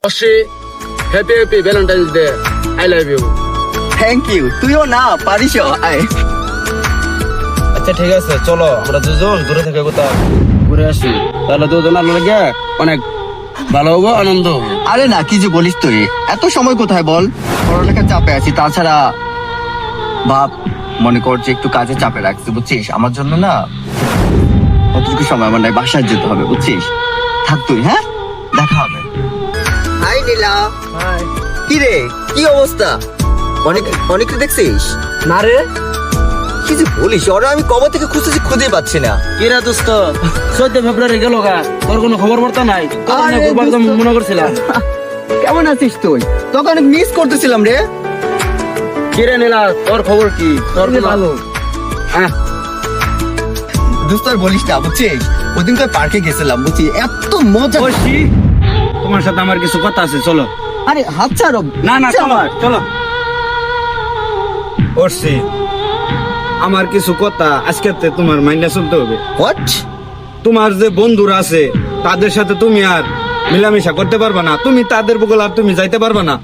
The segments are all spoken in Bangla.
অবশ্যই happy happy Valentine's day. I love you. Thank you. তুইও না পারিস। আয়। আচ্ছা ঠিক আছে, চলো আমরা দুজন দূরে থেকে কোথাও ঘুরে আসি, তাহলে দুজন লাগে অনেক ভালো হবো, আনন্দ হবো। আরে না, কি যে বলিস তুই, এত সময় কোথায় বল, পড়ালেখার চাপে আছি। তাছাড়া বাপ মনে কর যে একটু কাজে চাপে রাখছি, বুঝছিস? আমার জন্য না অতটুকু সময় আমার নাই, বাসায় যেতে হবে, বুঝছিস? থাক তুই, হ্যাঁ, দেখা হবে। হাই নীলা। কি রে, কি অবস্থা? অনেক দেখছিস? না রে, কি যে বলিস, ওরা আমি কবে থেকে খুঁজতেছি, খুঁজে পাচ্ছি না। কিরা দোস্ত, 14 ফেব্রুয়ারি গেল গা, তোর কোনো খবর বার্তা নাই? মনে করছিলাম। কেমন আছিস তুই? তোকে অনেক মিস করতেছিলাম রে। কিরে নীলা, তোর খবর কি? তোর ভালো? হ্যাঁ দোস্ত আর বলিস না, বুঝছিস? ওদিন তো পার্কে গেছিলাম, বুঝছি, এত মজা। তোমার সাথে আমার কিছু কথা আছে, চলো। আরে হাত ছাড়ো। না না, চলো। ওরছি আমার কিছু কথা আজকে তোমার মাইন্ডে শুনতে হবে। হোয়াট? তোমার যে বন্ধুরা আছে তাদের সাথে তুমি আর মিলামিশা করতে পারবা না, তুমি তাদের বগল আর তুমি যাইতে পারবা না।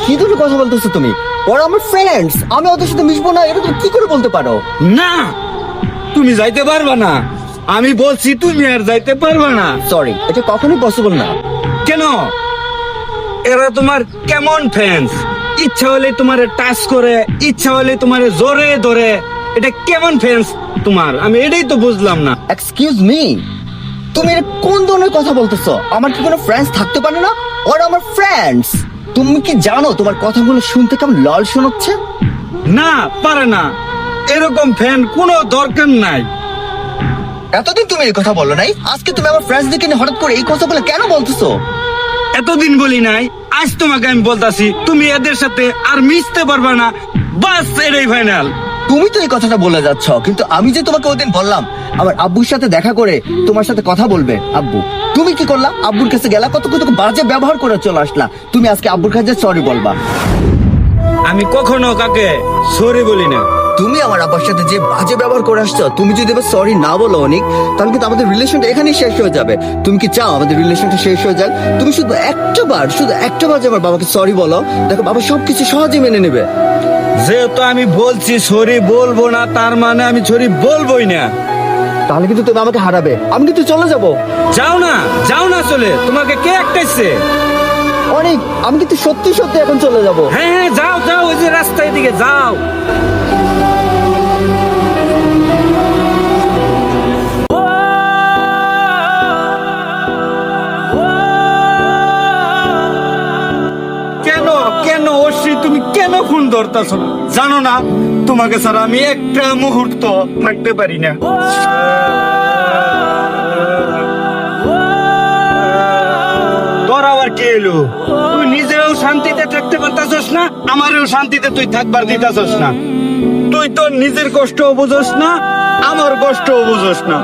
কি ধরনের কথা বলতেছো তুমি? ওরা আমার ফ্রেন্ডস, আমি ওদের সাথে মিশবো না, এটা তুমি কি করে বলতে পারো? না, তুমি যাইতে পারবা না। আমি বলছি তুমি আর যাইতে পারবা না। সরি, এটা কখনোই পসিবল না। কেন? এরা তোমার কেমন ফ্যান্স? ইচ্ছা হলে তোমারে টাচ করে, ইচ্ছা হলে তোমারে জোরে ধরে, এটা কেমন ফ্যান্স তোমার? আমি এটাই তো বুঝলাম না। এক্সকিউজ মি, তুমি এটা কোন ধরনের কথা বলতেছো? আমার কি কোনো ফ্রেন্ডস থাকতে পারে না? ওরা আমার ফ্রেন্ডস। তুমি কি জানো তোমার কথাগুলো শুনতে কেমন লাল শোনাচ্ছে? না, পারে না, এরকম ফ্যান কোনো দরকার নাই। এতদিন তুমি এই কথা বলো নাই, আজকে তুমি আমার ফ্রেন্ডস দেখে নিয়ে হঠাৎ করে এই কথাগুলো কেন বলতেছো? এতদিন বলি নাই, আজ তোমাকে আমি বলতাছি তুমি এদের সাথে আর মিশতে পারবা না, বাস এটাই ফাইনাল। তুমি তো এই কথাটা বলে যাচ্ছ, কিন্তু আমি যে তোমাকে ওদিন বললাম আমার আব্বুর সাথে দেখা করে তোমার সাথে কথা বলবে আব্বু, তুমি কি করলা? আব্বুর কাছে গেলা, কত কত বাজে ব্যবহার করে চলে আসলা। তুমি আজকে আব্বুর কাছে সরি বলবা। আমি কখনো কাকে সরি বলি না। তুমি আমার আব্বার সাথে যে বাজে ব্যবহার করে আসছো, তুমি যদি এবার সরি না বলো অনেক, তাহলে কিন্তু আমাদের রিলেশনটা এখানেই শেষ হয়ে যাবে। তুমি কি চাও আমাদের রিলেশনটা শেষ হয়ে যাক? তুমি শুধু একটা বার যে আমার বাবাকে সরি বলো, দেখো বাবা সবকিছু সহজে মেনে নেবে। যেহেতু আমি বলছি সরি বলবো না, তার মানে আমি সরি বলবোই না। তাহলে কিন্তু তুমি আমাকে হারাবে, আমি কিন্তু চলে যাবো। যাও না চলে, তোমাকে কে একটাইছে? অনেক, আমি কিন্তু সত্যি এখন চলে যাবো। হ্যাঁ যাও, ওই যে রাস্তায় দিকে যাও। কেন অশ্রী, তুমি কেন ফোন ধরতেছ না? জানো না তোমাকে ছাড়া আমি একটা মুহূর্ত থাকতে পারি না। তোর আবার কি এলো? তুই নিজেও শান্তিতে থাকতে পারতাছস না, আমারও শান্তিতে তুই থাকবার দিতাছস না। তুই তোর নিজের কষ্টও বুঝোস না, আমার কষ্টও বুঝোস না।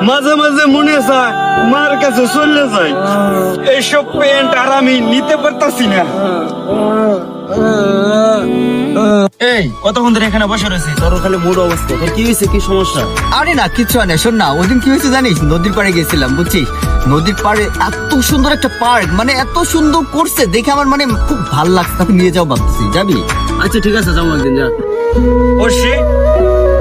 মাঝে মাঝে মনে চায় মার কাছে চলে যাই, এইসব পেন্ট আর আমি নিতে পারতাছি না। এই কতক্ষণ ধরে এখানে বসে রয়েছি, তোর খালি মুড অবস্থা। তোর কি হয়েছে, কি সমস্যা? আরে না, কিচ্ছু হয় না। শোন না, ওই দিন কি হয়েছে জানিস? নদীর পাড়ে গেছিলাম, বুঝছিস? নদীর পাড়ে এত সুন্দর একটা পার্ক, মানে এত সুন্দর করছে দেখে আমার মানে খুব ভালো লাগছে। তাকে নিয়ে যাও ভাবতেছি, যাবি? আচ্ছা ঠিক আছে, যাও একদিন, যা। অবশ্যই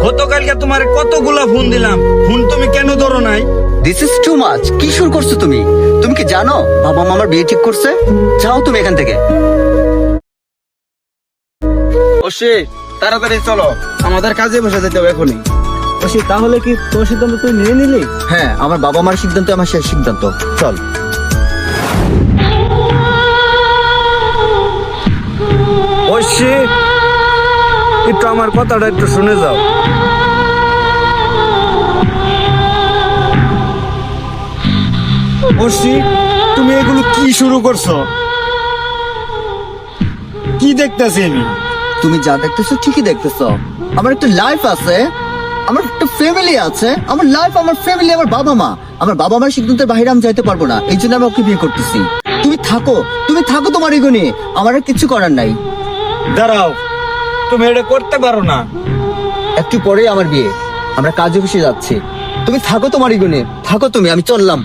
গতকালকে তোমার কতগুলা ফোন দিলাম, ফোন তুমি কেন ধরো নাই? This is too much. কি শুরু করছো তুমি? তুমি কি জানো বাবা মা আমার বিয়ে ঠিক করছে? যাও তুমি এখান থেকে। অবশ্যই তাড়াতাড়ি চলো, আমাদের কাজে বসে যেতে হবে এখনই। অবশ্যই তাহলে কি তোর সিদ্ধান্ত তুই নিয়ে নিলি? হ্যাঁ, আমার বাবা মার সিদ্ধান্ত আমার শেষ সিদ্ধান্ত। চল। অবশ্যই একটু আমার কথাটা একটু শুনে যাও। অবশ্যই তুমি এগুলো কি শুরু করছো? কি দেখতেছি আমি? তুমি যা দেখতেছো ঠিকই দেখতেছো। আমার একটা লাইফ আছে, আমার একটা ফ্যামিলি আছে। আমার লাইফ, আমার ফ্যামিলি, আমার বাবা মা। আমার বাবা মার সিদ্ধান্তের বাইরে আমি যাইতে পারবো না, এই জন্য আমি ওকে বিয়ে করতেছি। তুমি থাকো তোমার এগো নিয়ে, আমার আর কিছু করার নাই। দাঁড়াও, তুমি এটা করতে পারো না। একটু পরেই আমার বিয়ে, আমরা কাজে বসে যাচ্ছি। তুমি থাকো তোমার এগো নিয়ে, থাকো তুমি, আমি চললাম।